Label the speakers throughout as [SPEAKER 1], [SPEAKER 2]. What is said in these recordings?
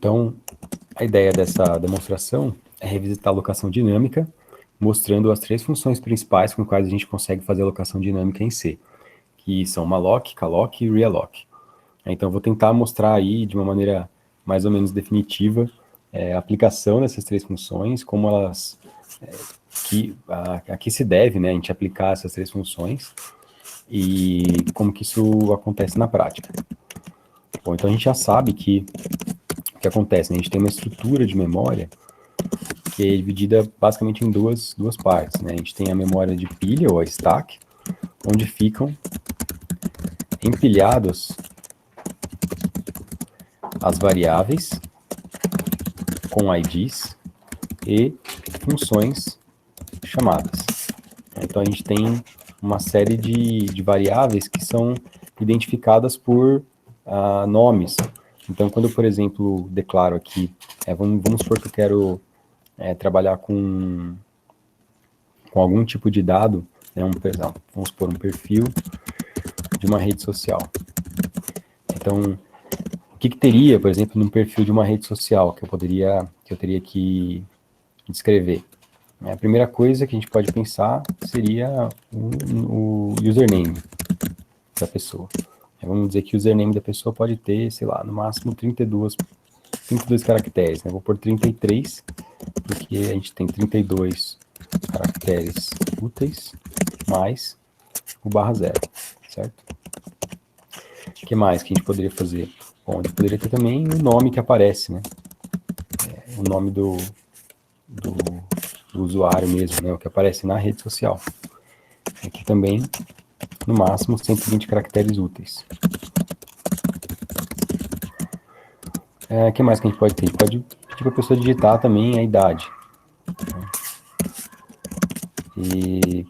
[SPEAKER 1] Então, a ideia dessa demonstração é revisitar a alocação dinâmica, mostrando as três funções principais com as quais a gente consegue fazer a alocação dinâmica em C, que são malloc, calloc e realloc. Então, eu vou tentar mostrar aí, de uma maneira mais ou menos definitiva, a aplicação dessas três funções, como elas, a que se deve, né, a gente aplicar essas três funções, e como que isso acontece na prática. Bom, então a gente já sabe que o que acontece, né, a gente tem uma estrutura de memória que é dividida basicamente em duas partes, né? A gente tem a memória de pilha, ou a stack, onde ficam empilhados as variáveis com IDs e funções chamadas. Então a gente tem uma série de variáveis que são identificadas por nomes. Então quando eu, por exemplo, declaro aqui, vamos supor que eu quero trabalhar com algum tipo de dado, né, vamos supor um perfil de uma rede social. Então, o que teria, por exemplo, num perfil de uma rede social que eu teria que descrever? A primeira coisa que a gente pode pensar seria o username da pessoa. Vamos dizer que o username da pessoa pode ter, sei lá, no máximo 32 caracteres, né? Vou pôr 33, porque a gente tem 32 caracteres úteis, mais o /0, certo? O que mais que a gente poderia fazer? Bom, a gente poderia ter também o nome que aparece, né? O nome do usuário mesmo, né? O que aparece na rede social. Aqui também, no máximo, 120 caracteres úteis. O que mais que a gente pode ter? A gente pode pedir para a pessoa digitar também a idade. E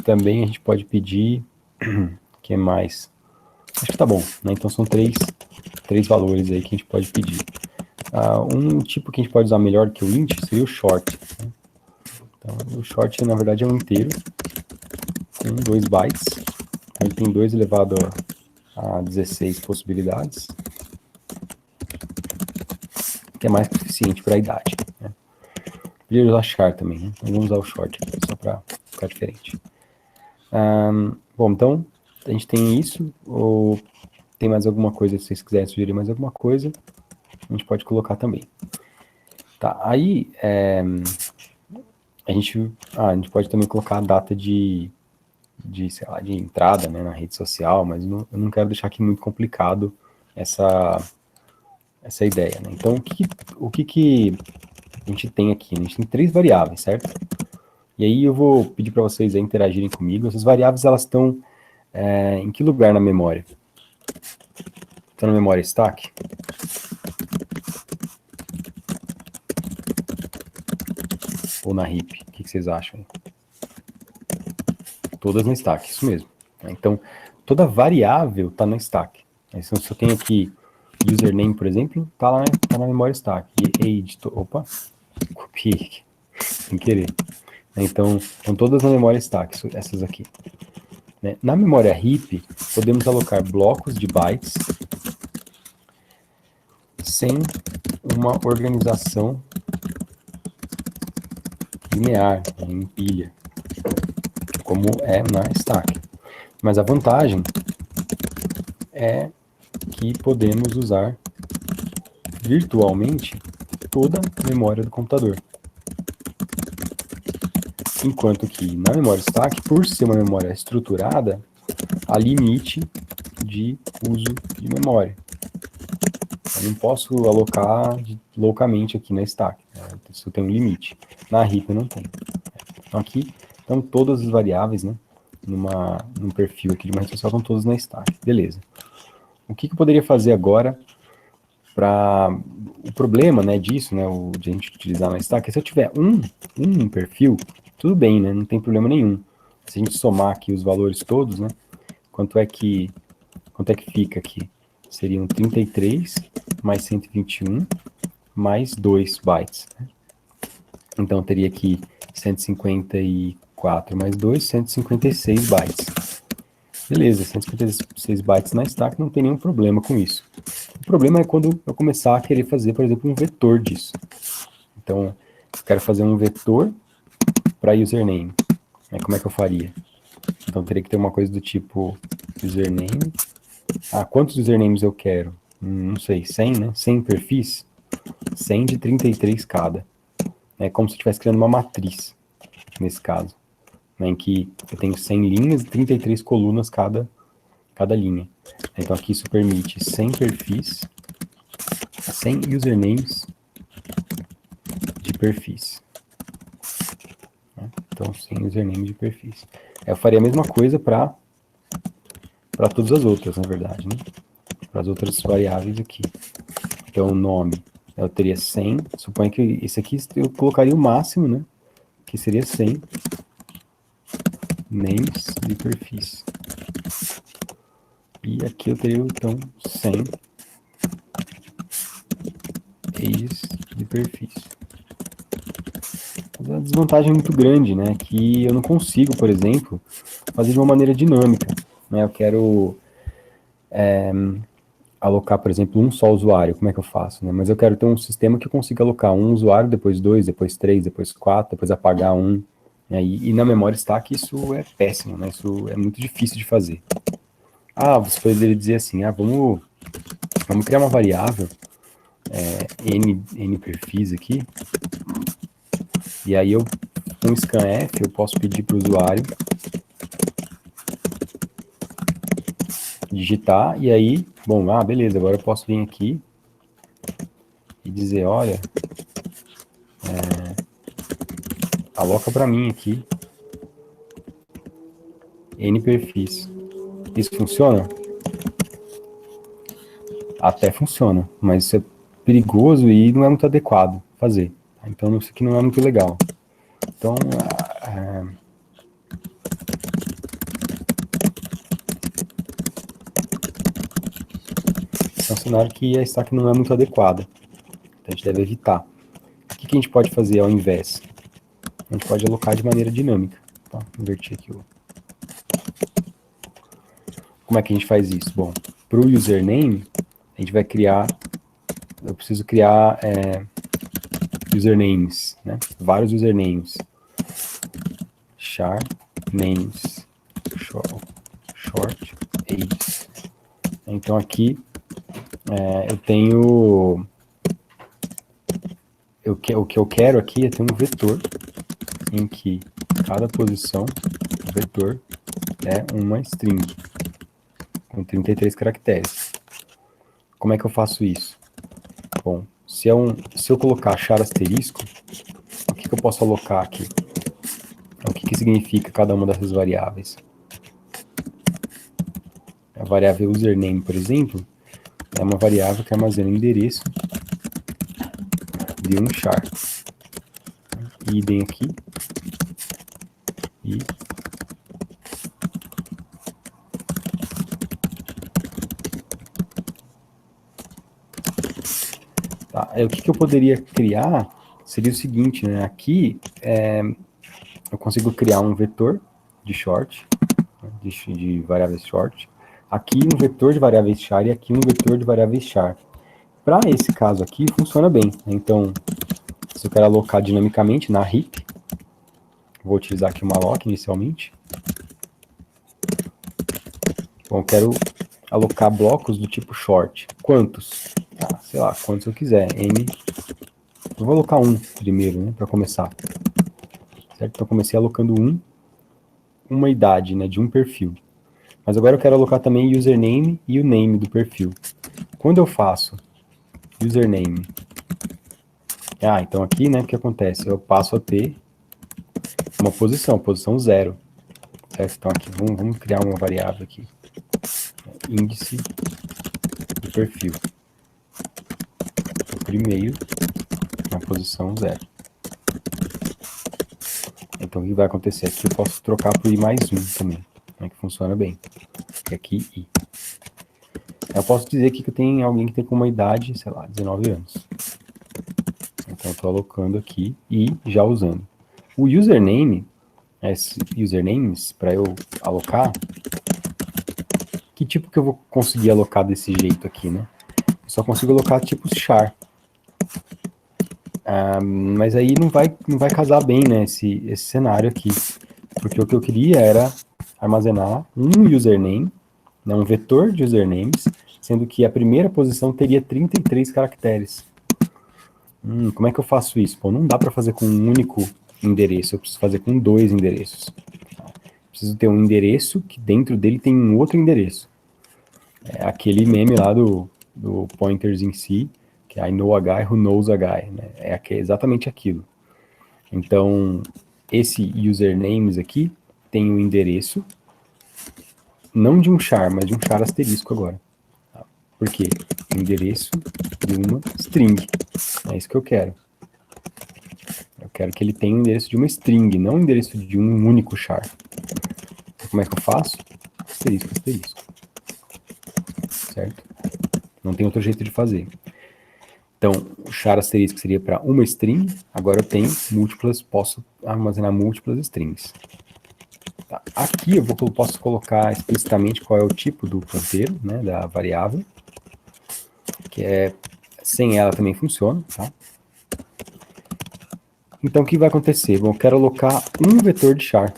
[SPEAKER 1] também a gente pode pedir, o que mais? Acho que tá bom, né? Então são três valores aí que a gente pode pedir. Um tipo que a gente pode usar melhor que o int seria o short. Né? Então o short, na verdade, é um inteiro com 2 bytes. Então ele tem 2 elevado a 16 possibilidades, que é mais que suficiente para a idade. Né? Podia usar char também, né? Então vamos usar o short aqui, só para ficar diferente. Bom, então a gente tem isso, ou tem mais alguma coisa, se vocês quiserem sugerir mais alguma coisa, a gente pode colocar também. Tá, aí a gente pode também colocar a data de sei lá, de entrada, né, na rede social, mas eu não quero deixar aqui muito complicado essa ideia, né? Então, o que a gente tem aqui? A gente tem 3 variáveis, certo? E aí eu vou pedir para vocês aí interagirem comigo. Essas variáveis, elas estão em que lugar na memória? Estão na memória stack? Ou na heap? O que vocês acham? Todas na stack, isso mesmo. Então, toda variável está na stack. Então, se eu tenho aqui username, por exemplo, está lá, tá na memória stack. E age, opa, copiei sem querer. Então, estão todas na memória stack, essas aqui. Na memória heap, podemos alocar blocos de bytes sem uma organização linear, em pilha, como é na stack. Mas a vantagem é que podemos usar virtualmente toda a memória do computador. Enquanto que na memória stack, por ser uma memória estruturada, há limite de uso de memória. Eu não posso alocar loucamente aqui na stack, né? Isso tem um limite. Na heap eu não tenho. Então aqui estão todas as variáveis, né? Num perfil aqui de uma rede social, estão todas na stack. Beleza. O que eu poderia fazer agora para o problema, né, disso, né, de a gente utilizar na stack, é se eu tiver um perfil, tudo bem, né, não tem problema nenhum. Se a gente somar aqui os valores todos, né, quanto é que fica aqui? Seriam 33 mais 121 mais 2 bytes. Né? Então teria aqui 154 mais 2, 156 bytes. Beleza, 156 bytes na stack, não tem nenhum problema com isso. problema é quando eu começar a querer fazer, por exemplo, um vetor disso. Então, eu quero fazer um vetor para username. Como é que eu faria? Então, teria que ter uma coisa do tipo username. Quantos usernames eu quero? Não sei, 100, né? 100 perfis? 100 de 33 cada. É como se eu estivesse criando uma matriz, nesse caso, né, em que eu tenho 100 linhas e 33 colunas cada linha. Então, aqui isso permite 100 perfis, 100 usernames de perfis. Então, 100 usernames de perfis. Eu faria a mesma coisa para todas as outras, na verdade, né? Para as outras variáveis aqui. Então, o nome, eu teria 100. Suponho que esse aqui eu colocaria o máximo, né? Que seria 100 names de perfis. E aqui eu teria, então, 100 pages de perfis. Mas a desvantagem é muito grande, né? Que eu não consigo, por exemplo, fazer de uma maneira dinâmica, né? Eu quero alocar, por exemplo, um só usuário. Como é que eu faço, né? Mas eu quero ter um sistema que eu consiga alocar um usuário, depois dois, depois três, depois quatro, depois apagar um. Né? E na memória stack isso é péssimo, né? Isso é muito difícil de fazer. Você poderia dizer assim, vamos criar uma variável n perfis aqui, e aí eu, com scanf, eu posso pedir para o usuário digitar, e aí, bom, beleza, agora eu posso vir aqui e dizer, olha, aloca para mim aqui n perfis. Isso funciona? Até funciona, mas isso é perigoso e não é muito adequado fazer. Então isso aqui não é muito legal. Então, é um cenário que a stack não é muito adequada. Então a gente deve evitar. O que a gente pode fazer ao invés? A gente pode alocar de maneira dinâmica. Tá? Invertir aqui o... Como é que a gente faz isso? Bom, para o username, a gente vai criar... Eu preciso criar usernames, né? Vários usernames. Char names short ages. Então aqui eu tenho... O que eu quero aqui é ter um vetor em que cada posição do vetor é uma string com 33 caracteres. Como é que eu faço isso? Bom, se eu colocar char asterisco, o que eu posso alocar aqui? O que significa cada uma dessas variáveis? A variável username, por exemplo, é uma variável que armazena o endereço de um char. Idem aqui. E o que eu poderia criar seria o seguinte, né? Aqui eu consigo criar um vetor de short, de variáveis short. Aqui um vetor de variáveis char e aqui um vetor de variáveis char. Para esse caso aqui, funciona bem. Então, se eu quero alocar dinamicamente na heap, vou utilizar aqui uma alloc inicialmente. Bom, eu quero alocar blocos do tipo short. Quantos? Sei lá, quantos eu quiser. N. Eu vou alocar um primeiro, né, para começar. Certo? Então, eu comecei alocando uma idade, né, de um perfil. Mas agora eu quero alocar também username e o name do perfil. Quando eu faço username, então aqui, né, o que acontece? Eu passo a ter uma posição 0. Certo? Então aqui, vamos criar uma variável aqui. Índice do perfil. O primeiro, na posição 0. Então o que vai acontecer aqui? Eu posso trocar por i mais 1 também, né, que funciona bem. E aqui i. Eu posso dizer aqui que eu tenho alguém que tem com uma idade, sei lá, 19 anos. Então eu estou alocando aqui e já usando. O username, usernames, para eu alocar, que tipo que eu vou conseguir alocar desse jeito aqui, né? só consigo alocar tipos char. Mas aí não vai casar bem, né, esse cenário aqui. Porque o que eu queria era armazenar um username, né, um vetor de usernames, sendo que a primeira posição teria 33 caracteres. Como é que eu faço isso? Pô, não dá para fazer com um único endereço, eu preciso fazer com 2 endereços. Preciso ter um endereço que dentro dele tem um outro endereço. É aquele meme lá do Pointers em si, que é I know a guy who knows a guy, né? É exatamente aquilo. Então, esse usernames aqui tem um endereço, não de um char, mas de um char asterisco agora. Tá? Por quê? Endereço de uma string. É isso que eu quero. Eu quero que ele tenha o endereço de uma string, não o endereço de um único char. Então, como é que eu faço? Asterisco, asterisco. Certo? Não tem outro jeito de fazer. Então, o char asterisco seria para uma string, agora eu tenho múltiplas, posso armazenar múltiplas strings. Tá. Aqui eu posso colocar explicitamente qual é o tipo do ponteiro, né, da variável, que é, sem ela também funciona, tá? Então, o que vai acontecer? Bom, eu quero alocar um vetor de char,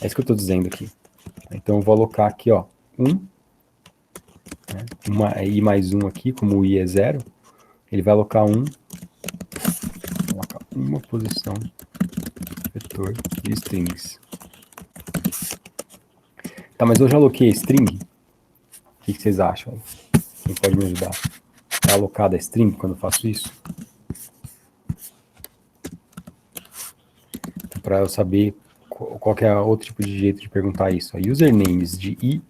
[SPEAKER 1] é isso que eu estou dizendo aqui. Então, eu vou alocar aqui, ó, né, i mais 1 aqui, como o i é 0, ele vai alocar uma posição vetor de strings. Tá, mas eu já aloquei a string? O que vocês acham? Quem pode me ajudar? Tá alocada a string quando eu faço isso? Então, para eu saber qual que é outro tipo de jeito de perguntar isso. Usernames de i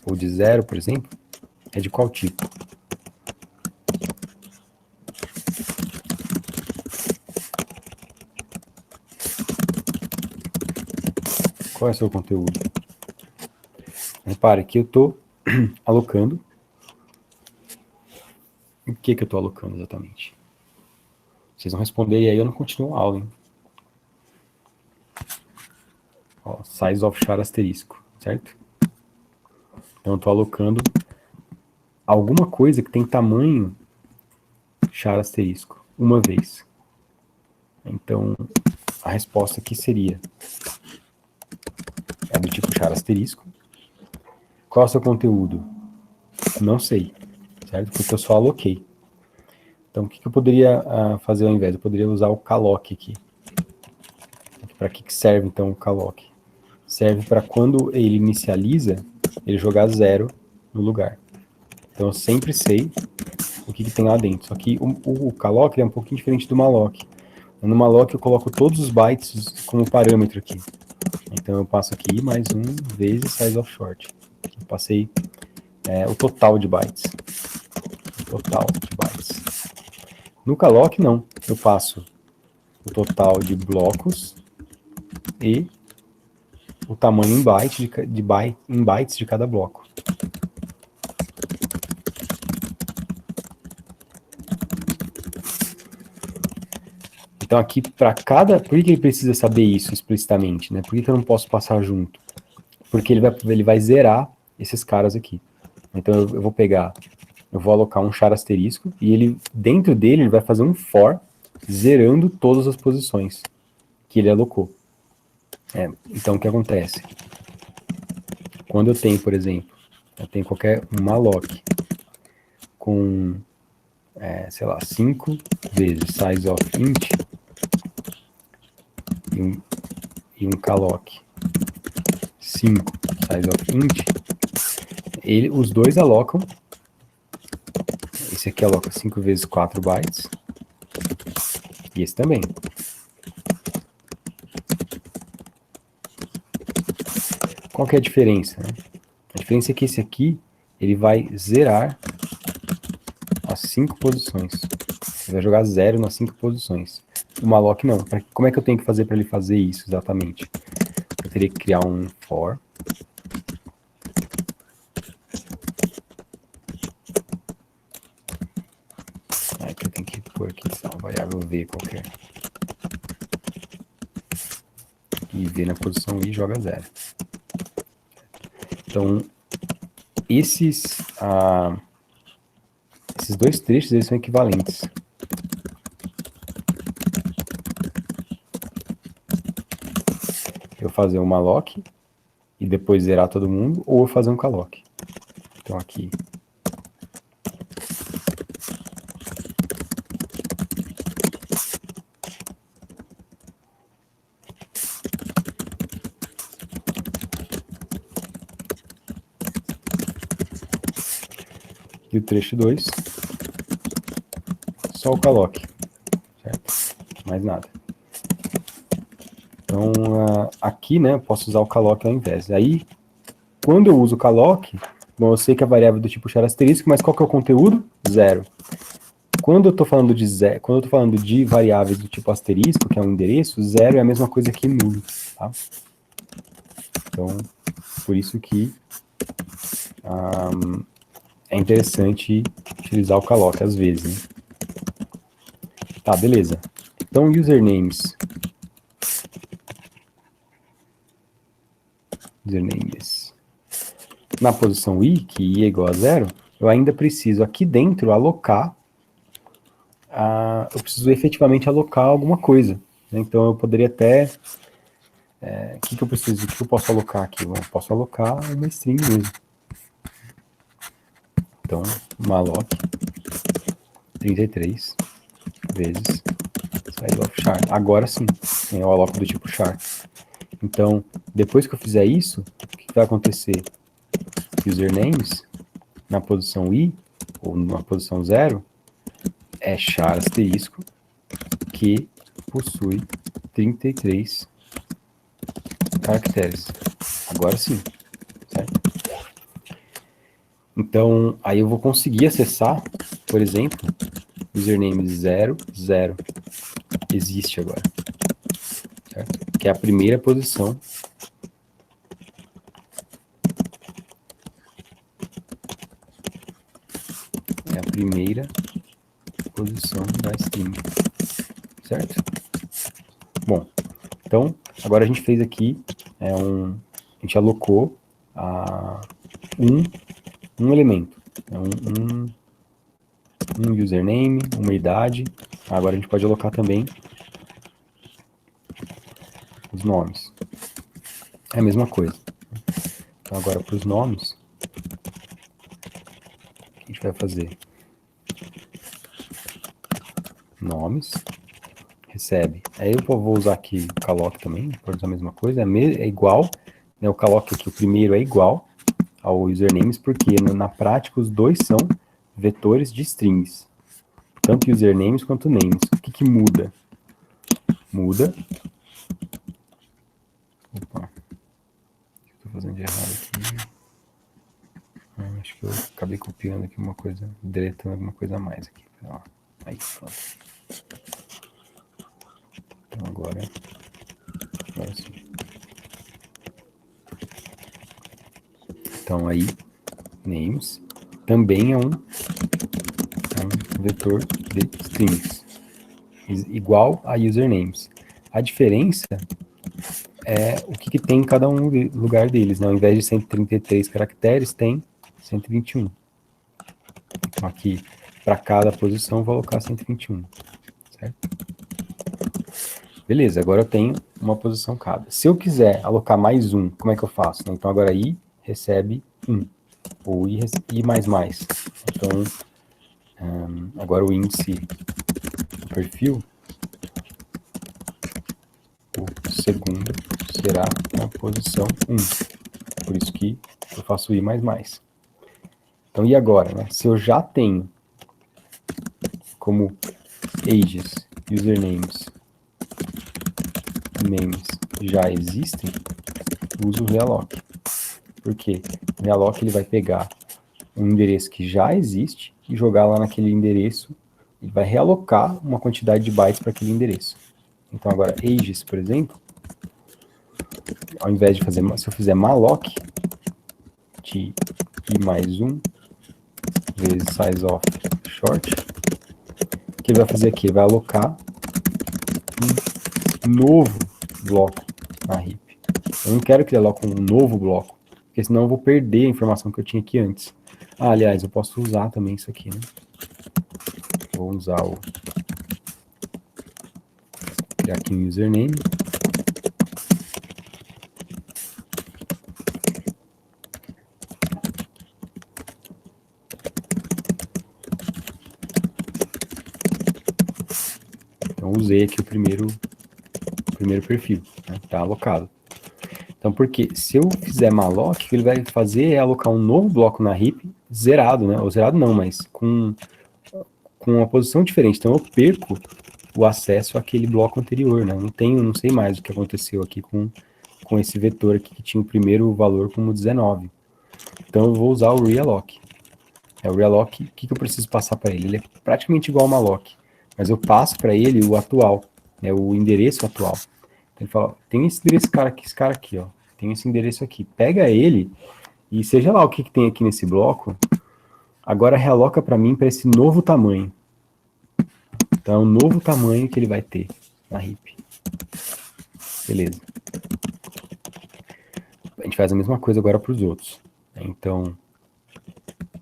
[SPEAKER 1] ou de 0, por exemplo, é de qual tipo? Qual é o seu conteúdo? Repare que eu estou alocando. O que eu estou alocando exatamente? Vocês vão responder e aí eu não continuo a aula, hein? Ó, size of char asterisco, certo? Então eu estou alocando alguma coisa que tem tamanho char asterisco, uma vez. Então, a resposta aqui seria do tipo char asterisco. Qual é o seu conteúdo? Não sei, certo? Porque eu só aloquei. Então, o que eu poderia fazer ao invés? Eu poderia usar o calloc aqui. Para que serve, então, o calloc? Serve para quando ele inicializa, ele jogar 0 no lugar. Então, eu sempre sei o que tem lá dentro. Só que o calloc é um pouquinho diferente do malloc. No malloc, eu coloco todos os bytes como parâmetro aqui. Então, eu passo aqui mais 1 vezes size of short. Eu passei o total de bytes. No calloc, não. Eu passo o total de blocos e o tamanho em bytes de cada bloco. Então aqui para cada... Por que ele precisa saber isso explicitamente, né? Por que eu não posso passar junto? Porque ele vai zerar esses caras aqui. Então eu vou pegar... Eu vou alocar um char asterisco e ele, dentro dele, ele vai fazer um for zerando todas as posições que ele alocou. Então o que acontece? Quando eu tenho, por exemplo, eu tenho um malloc com, sei lá, 5 vezes size of int e um calloc 5 size of int, os dois alocam. Esse aqui aloca 5 vezes 4 bytes. E esse também. Qual que é a diferença? Né? A diferença é que esse aqui, ele vai zerar as 5 posições. Ele vai jogar 0 nas 5 posições. O malloc não. Como é que eu tenho que fazer para ele fazer isso exatamente? Eu teria que criar um for. Aqui eu tenho que pôr aqui uma variável v qualquer. E v na posição i joga 0. Então, esses esses dois trechos, eles são equivalentes. Eu fazer um malloc e depois zerar todo mundo, ou eu fazer um calloc. Então aqui. E o trecho 2, só o calloc, certo? Mais nada. Então, aqui, né, eu posso usar o calloc ao invés. Aí, quando eu uso o calloc, bom, eu sei que é variável do tipo char asterisco, mas qual que é o conteúdo? 0. Quando eu estou falando de quando eu tô falando de variáveis do tipo asterisco, que é um endereço, 0 é a mesma coisa que nulo, tá? Então, por isso que é interessante utilizar o calloc às vezes, né? Tá, beleza. Então, usernames. Na posição i, que i é igual a 0, eu ainda preciso aqui dentro alocar, eu preciso efetivamente alocar alguma coisa, né? Então eu poderia até, o que eu preciso, o que eu posso alocar aqui? Bom, eu posso alocar uma string mesmo. Então, malloc 33 vezes size of char. Agora sim, eu aloco do tipo char. Então, depois que eu fizer isso, o que vai acontecer? Usernames, na posição i, ou na posição 0, é char asterisco, que possui 33 caracteres. Agora sim, certo? Então, aí eu vou conseguir acessar, por exemplo, username 00, existe agora, certo? Que é a primeira posição. É a primeira posição da string, certo? Bom, então, agora a gente fez aqui, a gente alocou um elemento, um username, uma idade. Agora a gente pode alocar também os nomes. É a mesma coisa. Então agora para os nomes, o que a gente vai fazer? Nomes, recebe. Aí eu vou usar aqui o calloc também, pode usar a mesma coisa, é igual, né, o calloc aqui, o primeiro é igual ao usernames, porque na prática os dois são vetores de strings, tanto usernames quanto names. O que muda? Muda. Opa, o que eu estou fazendo de errado aqui? Acho que eu acabei copiando aqui uma coisa, deletando alguma coisa a mais aqui. Ó, aí, pronto. Então agora sim. Então aí, names também é um vetor de strings, igual a usernames. A diferença é o que tem em cada um lugar deles, né? Ao invés de 133 caracteres, tem 121. Então aqui, para cada posição, vou alocar 121, certo? Beleza, agora eu tenho uma posição cada. Se eu quiser alocar mais um, como é que eu faço? Então agora i recebe 1, ou i mais mais. Então, agora o índice do perfil, o segundo será na posição 1. Por isso que eu faço i mais mais. Então, e agora, né? Se eu já tenho como ages, usernames, names já existem, uso o realloc. Por quê? O realloc ele vai pegar um endereço que já existe e jogar lá naquele endereço, ele vai realocar uma quantidade de bytes para aquele endereço. Então agora, ages, por exemplo, ao invés de fazer, se eu fizer malloc de i mais 1 vezes size of short, o que ele vai fazer aqui? Ele vai alocar um novo bloco na heap. Eu não quero que ele aloque um novo bloco, porque senão eu vou perder a informação que eu tinha aqui antes. Ah, aliás, eu posso usar também isso aqui, né? Vou usar o... criar aqui um username. Então, usei aqui o primeiro perfil, né? Tá alocado. Então, porque se eu fizer malloc, o que ele vai fazer é alocar um novo bloco na heap zerado, né? Ou zerado não, mas com uma posição diferente. Então, eu perco o acesso àquele bloco anterior, né? Não sei mais o que aconteceu aqui com esse vetor aqui que tinha o primeiro valor como 19. Então, eu vou usar o realloc. O realloc, o que eu preciso passar para ele? Ele é praticamente igual ao malloc, mas eu passo para ele o atual, né? O endereço atual. Ele fala, tem esse cara aqui, ó. Tem esse endereço aqui. Pega ele e seja lá o que tem aqui nesse bloco, agora realoca para mim para esse novo tamanho. Então, é o novo tamanho que ele vai ter na heap. Beleza. A gente faz a mesma coisa agora para os outros. Então,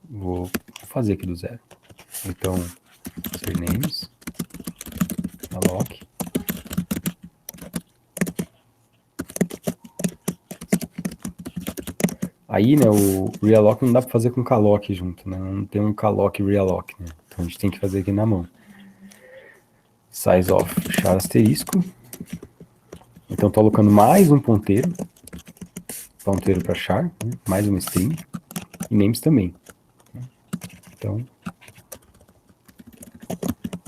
[SPEAKER 1] vou fazer aqui do zero. Então, surnames, alloc. Aí, né, o realloc não dá para fazer com calloc junto, né? Não tem um calloc realloc, né? Então a gente tem que fazer aqui na mão. Size of char asterisco. Então estou alocando mais um ponteiro para char, né? Mais uma string, e names também. Então,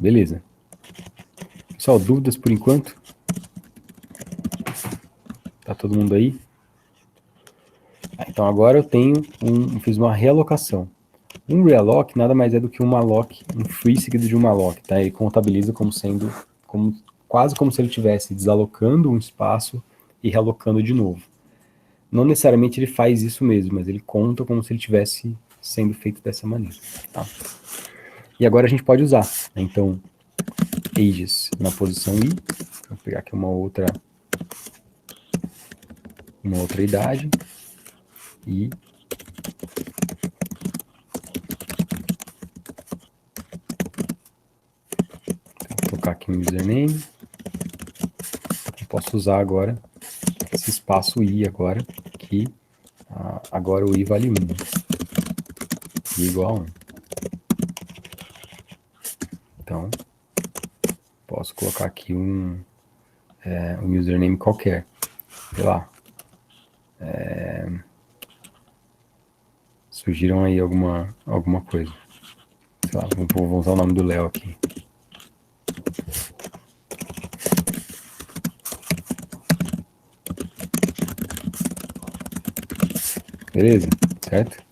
[SPEAKER 1] beleza. Pessoal, dúvidas por enquanto? Tá todo mundo aí? Então agora eu fiz uma realocação. Um realloc nada mais é do que um malloc, um free seguido de um malloc, tá? Ele contabiliza como sendo, quase como se ele estivesse desalocando um espaço e realocando de novo. Não necessariamente ele faz isso mesmo, mas ele conta como se ele estivesse sendo feito dessa maneira, tá? E agora a gente pode usar, né? Então, ages na posição i, vou pegar aqui uma outra idade, e vou colocar aqui um username. Eu posso usar agora esse espaço i agora, que agora o i vale 1, i igual a 1. Então, posso colocar aqui um username qualquer, sei lá. Surgiram aí alguma coisa. Sei lá, vou usar o nome do Léo aqui. Beleza? Certo?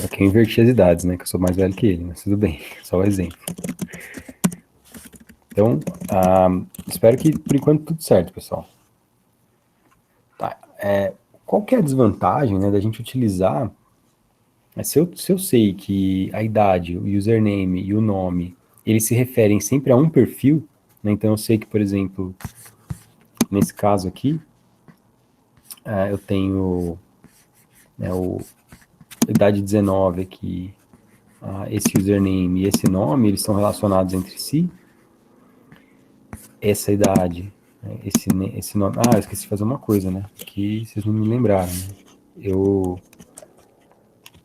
[SPEAKER 1] Aqui eu inverti as idades, né? Que eu sou mais velho que ele, mas tudo bem. Só um exemplo. Então, espero que por enquanto tudo certo, pessoal. Tá, qual que é a desvantagem, né, da gente utilizar... Se eu sei que a idade, o username e o nome, eles se referem sempre a um perfil, né, então eu sei que, por exemplo, nesse caso aqui, eu tenho idade 19 aqui, esse username e esse nome, eles são relacionados entre si, essa idade, né, esse nome... eu esqueci de fazer uma coisa, né, que vocês não me lembraram, né?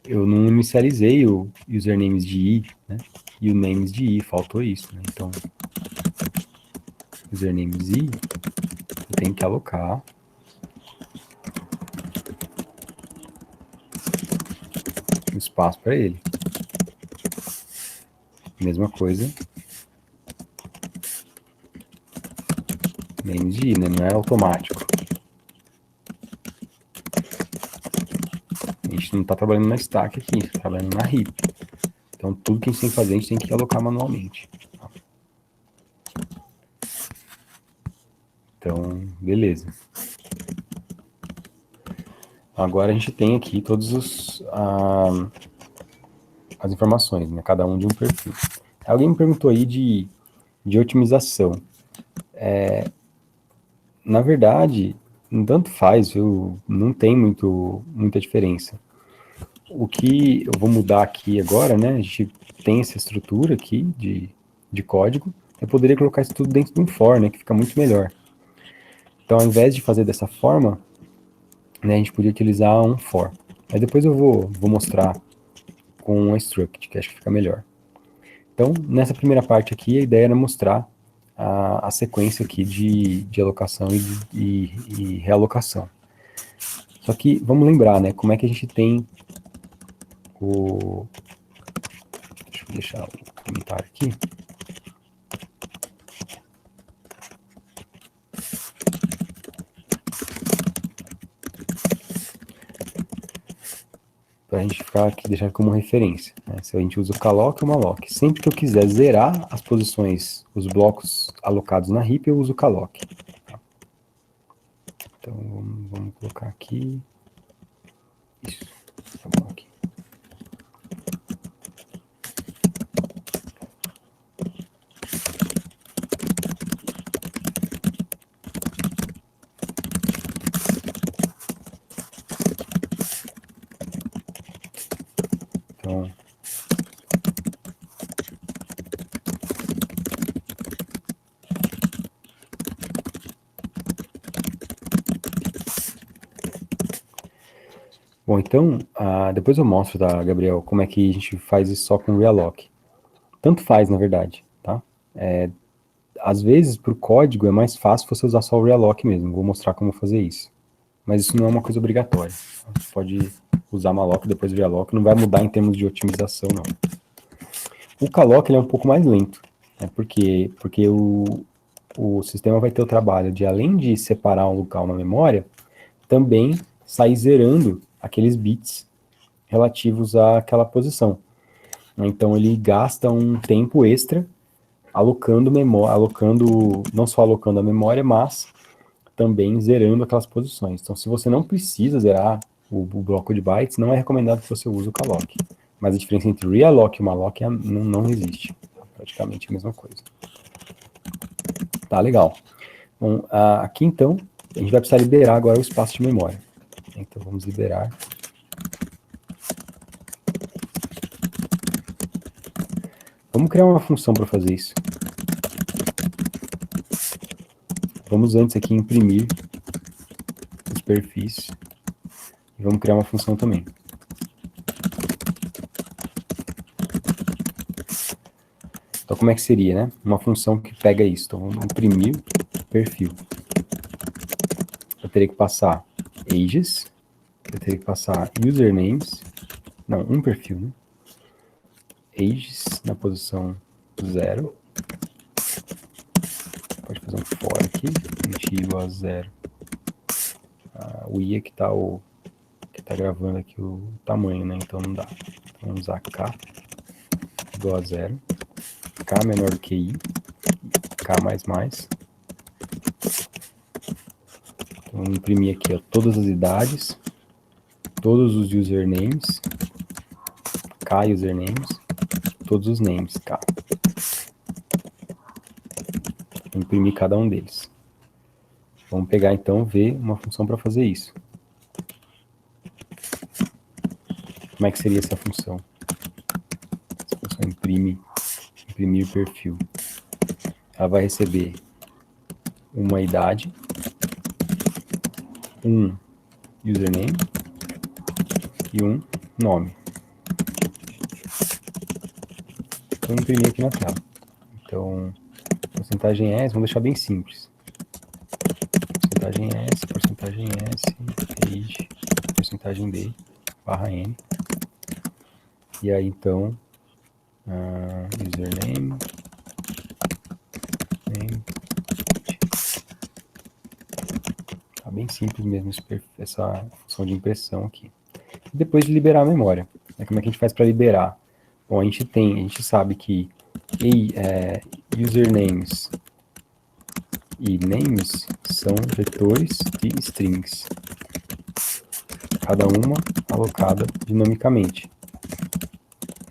[SPEAKER 1] Eu não inicializei o usernames de i, né? E o names de i, faltou isso, né? Então, usernames i, eu tenho que alocar um espaço para ele. Mesma coisa, names de i, né? Não é automático. A gente não está trabalhando na stack aqui, a gente está trabalhando na heap. Então, tudo que a gente tem que fazer, a gente tem que alocar manualmente. Então, beleza. Agora a gente tem aqui todas as informações, né? Cada um de um perfil. Alguém me perguntou aí de otimização. Na verdade, tanto faz, viu? Não tem muita diferença. o que eu vou mudar aqui agora, né? A gente tem essa estrutura aqui de código. Eu poderia colocar isso tudo dentro de um for, né? Que fica muito melhor. Então, ao invés de fazer dessa forma, né, a gente podia utilizar um for. Aí depois eu vou mostrar com um struct, que acho que fica melhor. Então, nessa primeira parte aqui, a ideia era mostrar a sequência aqui de alocação e realocação. Só que, vamos lembrar, né, como é que a gente tem o... Deixa eu deixar o comentário aqui. Para a gente ficar aqui, deixar como referência, né? Se a gente usa o calloc e o malloc. Sempre que eu quiser zerar as posições, os blocos alocados na heap, eu uso o calloc. Tá? Então, vamos colocar aqui. Isso, tá bom aqui. Então, bom, então, depois eu mostro, tá, Gabriel, como é que a gente faz isso só com realloc. Tanto faz, na verdade, tá? Às vezes, para o código, é mais fácil você usar só o realloc mesmo. Vou mostrar como fazer isso. Mas isso não é uma coisa obrigatória. Você pode usar malloc, depois o realloc, não vai mudar em termos de otimização, não. O calloc ele é um pouco mais lento, né? Porque o sistema vai ter o trabalho de, além de separar um local na memória, também sair zerando aqueles bits relativos àquela posição. Então ele gasta um tempo extra alocando memória, não só alocando a memória, mas também zerando aquelas posições. Então, se você não precisa zerar o bloco de bytes, não é recomendado que você use o calloc. Mas a diferença entre realloc e malloc não existe. É praticamente a mesma coisa. Tá, legal. Bom, aqui então, a gente vai precisar liberar agora o espaço de memória. Então, vamos liberar. Vamos criar uma função para fazer isso. Vamos antes aqui imprimir os perfis. E vamos criar uma função também. Então, como é que seria, né? Uma função que pega isso. Então, vamos imprimir perfil. Eu teria que passar ages. Eu teria que passar usernames. Não, um perfil, né? Ages na posição 0. Pode fazer um for aqui. Int igual a 0. O i é que tá gravando aqui o tamanho, né? Então não dá. Então, vamos usar k igual a 0. K menor do que i. K mais mais. Então, vamos imprimir aqui, ó, todas as idades. Todos os usernames. K usernames. Todos os names, K. Vou imprimir cada um deles. Vamos pegar então, ver uma função para fazer isso. Como é que seria essa função? Essa função imprimir perfil. Ela vai receber uma idade, um username e um nome. Vou imprimir aqui na tela. Então, porcentagem S, vamos deixar bem simples. Porcentagem S, age, porcentagem D, barra N. E aí, então, username, name. Tá bem simples mesmo essa função de impressão aqui. E depois de liberar a memória. Como é que a gente faz para liberar? Bom, a gente sabe que usernames e names são vetores de strings, cada uma alocada dinamicamente,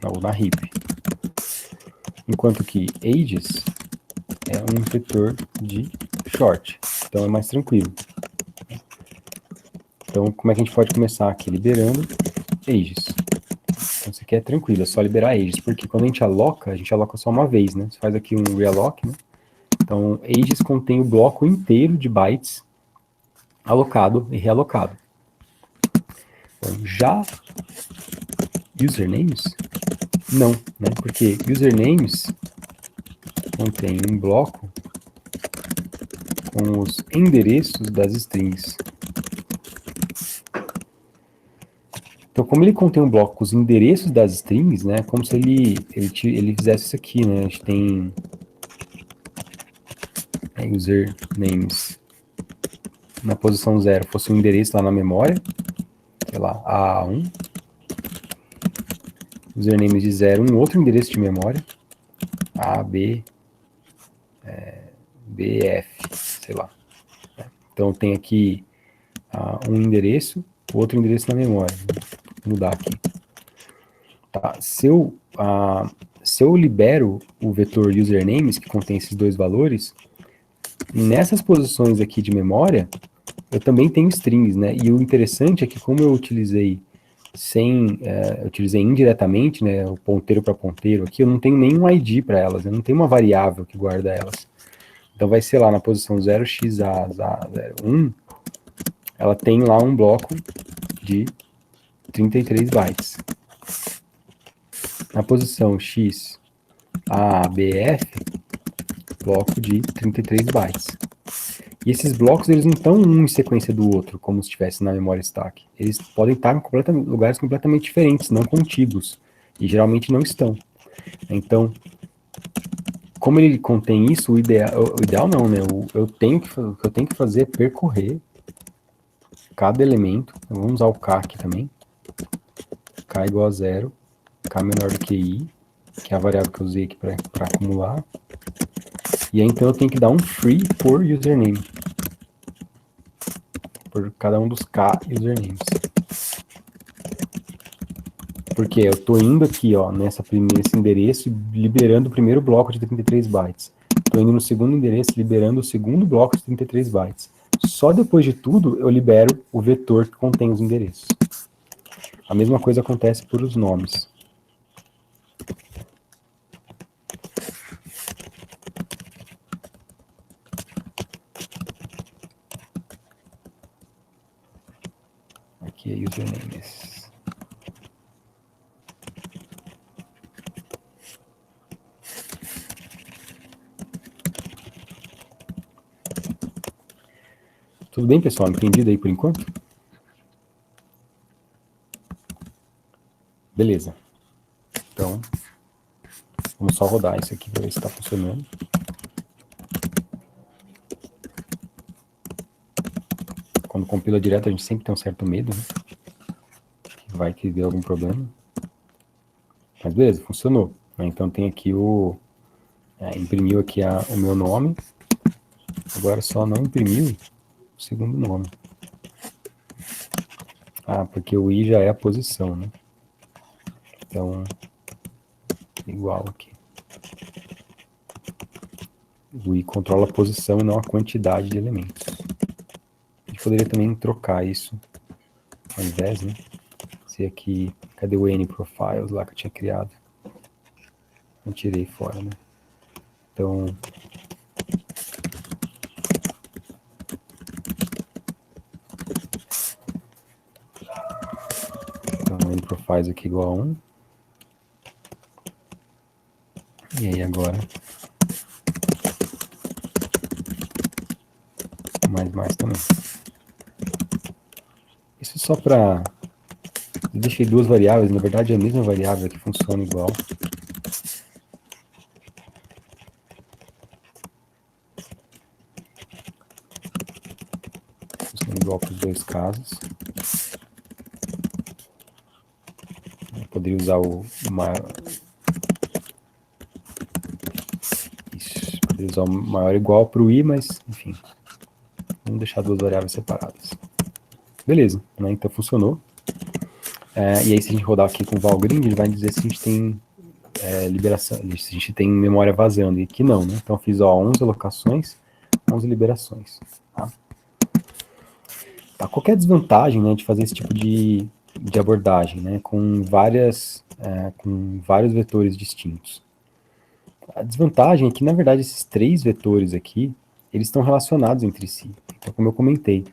[SPEAKER 1] ou na heap. Enquanto que ages é um vetor de short, então é mais tranquilo. Então, como é que a gente pode começar aqui? Liberando ages. aqui é tranquilo, é só liberar ages, porque quando a gente aloca só uma vez, né? Você faz aqui um realloc, né? Então, ages contém o bloco inteiro de bytes alocado e realocado. Então, já usernames, não, né? Porque usernames contém um bloco com os endereços das strings. Então, como ele contém um bloco com os endereços das strings, né? Como se ele fizesse isso aqui, né? A gente tem usernames na posição 0 fosse um endereço lá na memória, sei lá, A1. Usernames de 0, um outro endereço de memória, A, B, B, F, sei lá. Então tem aqui um endereço, outro endereço na memória. Vou mudar aqui. Tá. Se eu libero o vetor usernames, que contém esses dois valores, nessas posições aqui de memória, eu também tenho strings, né? E o interessante é que como eu utilizei eu utilizei indiretamente, né, o ponteiro para ponteiro aqui, eu não tenho nenhum ID para elas, eu não tenho uma variável que guarda elas. Então vai ser lá na posição 0xA01, ela tem lá um bloco de 33 bytes. Na posição xABF, bloco de 33 bytes. E esses blocos, eles não estão um em sequência do outro, como se estivesse na memória stack. Eles podem estar em lugares completamente diferentes, não contíguos. E geralmente não estão. Então, como ele contém isso, o ideal não, né? O que eu tenho que fazer é percorrer cada elemento. Vamos usar o K aqui também. K igual a 0, K menor do que I, que é a variável que eu usei aqui para acumular. E aí, então, eu tenho que dar um free por username. Por cada um dos K usernames. Porque eu estou indo aqui, ó, nesse endereço, liberando o primeiro bloco de 33 bytes. Estou indo no segundo endereço, liberando o segundo bloco de 33 bytes. Só depois de tudo, eu libero o vetor que contém os endereços. A mesma coisa acontece por os nomes. Aqui é usernames. Tudo bem, pessoal? Entendido aí por enquanto? Beleza. Então, vamos só rodar isso aqui para ver se está funcionando. Quando compila direto, a gente sempre tem um certo medo, né? Vai que dê algum problema. Mas beleza, funcionou. Então tem aqui imprimiu aqui o meu nome. Agora só não imprimiu o segundo nome. Porque o I já é a posição, né? Então, igual aqui. O I controla a posição e não a quantidade de elementos. A gente poderia também trocar isso ao invés, né? Se aqui, cadê o N profiles lá que eu tinha criado? Eu tirei fora, né? Então, N profiles aqui igual a 1. E aí agora, mais também. Isso só para... Eu deixei duas variáveis, na verdade é a mesma variável que funciona igual. Funciona igual para os dois casos. Eu poderia usar o maior... Isso, poderia usar o maior igual para o I, mas enfim. Vamos deixar duas variáveis separadas. Beleza, né? Então funcionou. E aí se a gente rodar aqui com o Valgrind, ele vai dizer se a gente tem liberação, se a gente tem memória vazando, e aqui não, né? Então eu fiz 11 alocações, 11 liberações. Tá? Qualquer desvantagem, né, de fazer esse tipo de abordagem, né, com várias com vários vetores distintos. A desvantagem é que, na verdade, esses 3 vetores aqui, eles estão relacionados entre si. Então, como eu comentei,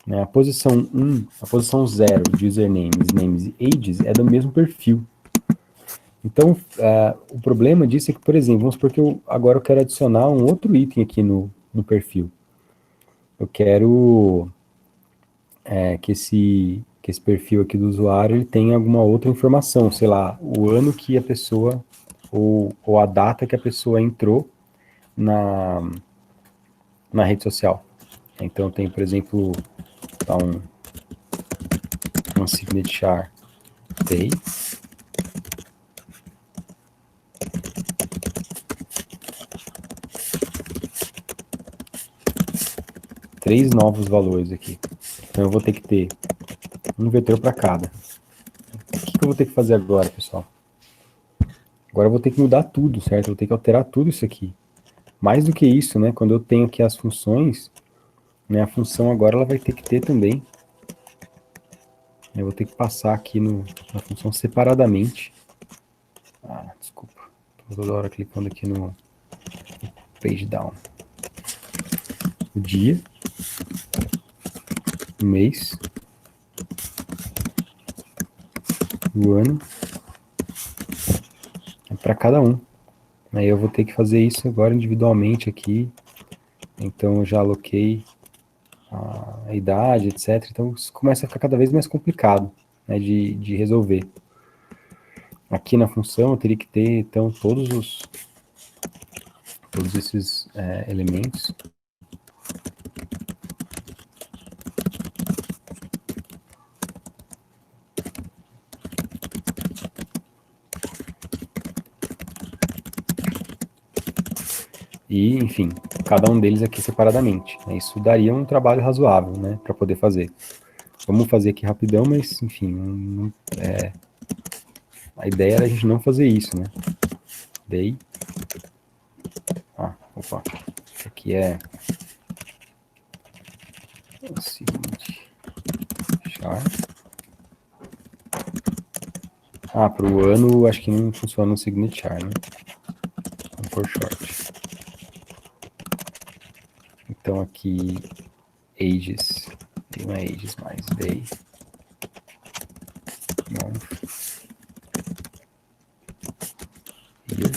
[SPEAKER 1] né, a posição 1, a posição 0 de usernames, names e ages é do mesmo perfil. Então, o problema disso é que, por exemplo, vamos supor que agora eu quero adicionar um outro item aqui no perfil. Eu quero que esse perfil aqui do usuário ele tenha alguma outra informação, sei lá, o ano que a pessoa, ou a data que a pessoa entrou na rede social. Então tem, por exemplo, um signature day, três novos valores aqui. Então eu vou ter que ter um vetor para cada. O que eu vou ter que fazer agora, pessoal? Agora eu vou ter que mudar tudo, certo? Eu vou ter que alterar tudo isso aqui. Mais do que isso, né? Quando eu tenho aqui as funções, né, a função agora ela vai ter que ter também. Eu vou ter que passar aqui na função separadamente. Desculpa. Estou toda hora clicando aqui no page down. O dia, o mês, o ano, para cada um. Aí eu vou ter que fazer isso agora individualmente aqui. Então eu já aloquei a idade, etc. Então isso começa a ficar cada vez mais complicado, né, de resolver. Aqui na função eu teria que ter então todos esses elementos. E, enfim, cada um deles aqui separadamente. Isso daria um trabalho razoável, né, para poder fazer. Vamos fazer aqui rapidão, mas, enfim, a ideia era a gente não fazer isso, né. Daí, opa, isso aqui é o seguinte, char. Para o ano, acho que não funciona o signature, né, vamos por short. Então aqui, ages, não é ages mais, day, month, year.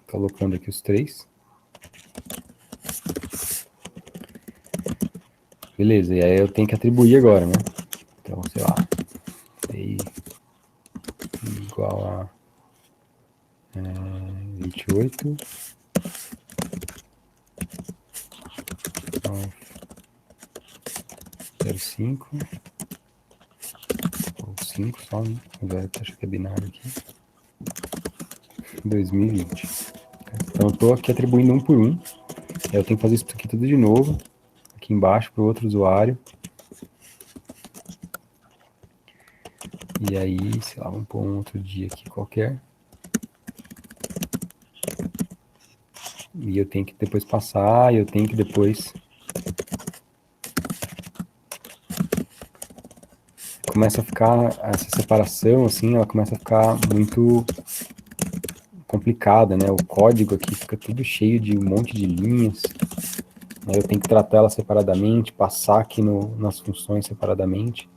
[SPEAKER 1] Colocando aqui os 3. Beleza, e aí eu tenho que atribuir agora, né? Então, sei lá, day igual a 28, 05, ou 5 só, né? Agora acho que é binário aqui. 2020. Então eu estou aqui atribuindo um por um. Eu tenho que fazer isso aqui tudo de novo. Aqui embaixo para o outro usuário. E aí, sei lá, vamos pôr um outro dia aqui qualquer. E eu tenho que depois passar, eu tenho que depois... Começa a ficar, essa separação, assim, ela começa a ficar muito complicada, né? O código aqui fica tudo cheio de um monte de linhas. Eu tenho que tratar ela separadamente, passar aqui nas funções separadamente.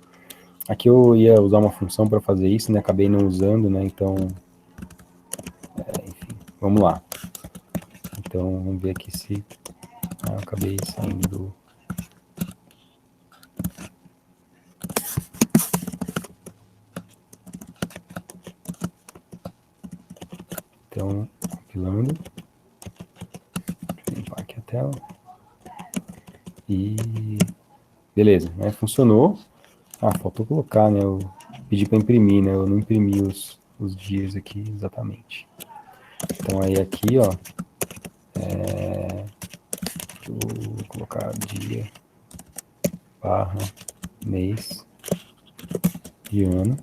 [SPEAKER 1] Aqui eu ia usar uma função para fazer isso, né? Acabei não usando, né? Então, enfim, vamos lá. Então, vamos ver aqui se... eu acabei saindo do... Então, compilando. Vou limpar aqui a tela. E... beleza, né? Funcionou. Faltou colocar, né? Eu pedi para imprimir, né? Eu não imprimi os dias aqui exatamente. Então, aí aqui, ó... vou colocar dia, barra, mês e ano.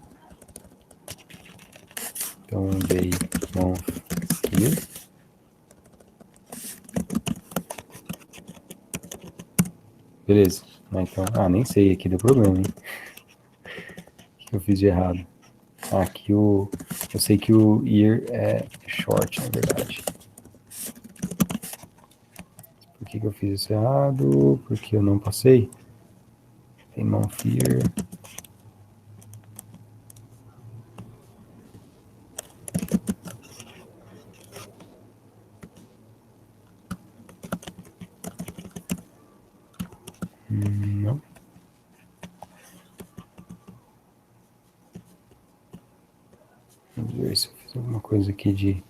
[SPEAKER 1] Então, day, month, year. Beleza. Então, nem sei, aqui deu problema, hein? O que eu fiz de errado? Aqui eu sei que o year é short, na verdade. Por que eu fiz isso errado? Porque eu não passei. Tem month year. Não. Vamos ver se eu fiz alguma coisa aqui de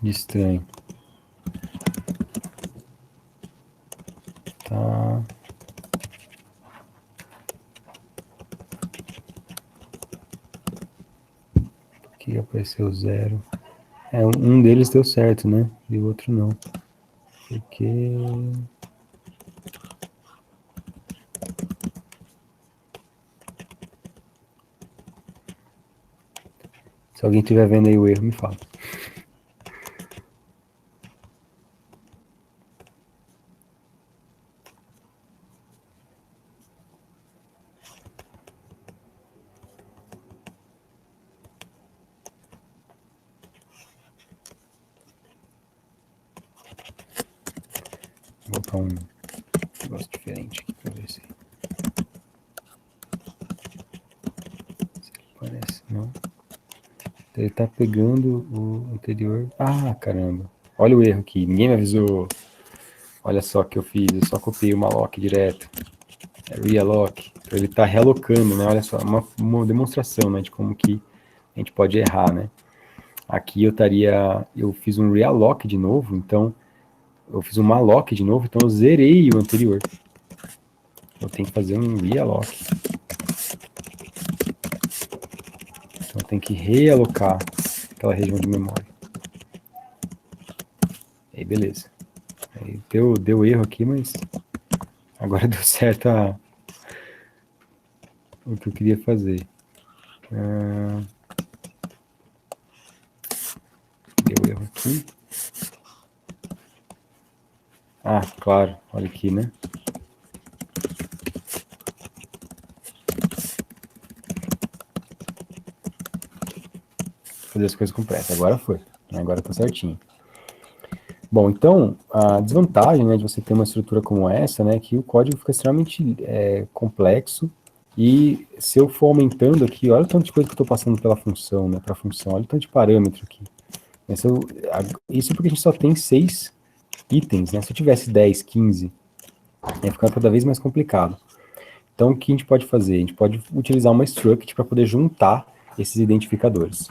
[SPEAKER 1] estranho. Tá. Por que apareceu 0? Um deles deu certo, né? E o outro não. Porque... Se alguém estiver vendo aí o erro, me fala. Vou botar um negócio diferente aqui pra ver se parece, não. Então ele tá pegando o anterior. Ah, caramba. Olha o erro aqui, ninguém me avisou. Olha só o que eu fiz, eu só copiei uma lock direto. É realloc. Então ele tá realocando, né? Olha só, uma demonstração, né, de como que a gente pode errar, né? Aqui eu fiz um realloc de novo, então eu fiz um malloc de novo, então eu zerei o anterior. Eu tenho que fazer um realloc. Então eu tenho que realocar aquela região de memória. Aí beleza. Aí deu erro aqui, mas agora deu certo o que eu queria fazer. Deu erro aqui. Ah, claro, olha aqui, né? Fazer as coisas com pressa. Agora foi. Agora tá certinho. Bom, então, a desvantagem, né, de você ter uma estrutura como essa, né, é que o código fica extremamente complexo, e se eu for aumentando aqui, olha o tanto de coisa que eu estou passando pela função, né, para a função, olha o tanto de parâmetro aqui. Isso porque a gente só tem 6 itens, né, se eu tivesse 10, 15, ia ficar cada vez mais complicado. Então, o que a gente pode fazer? A gente pode utilizar uma struct para poder juntar esses identificadores.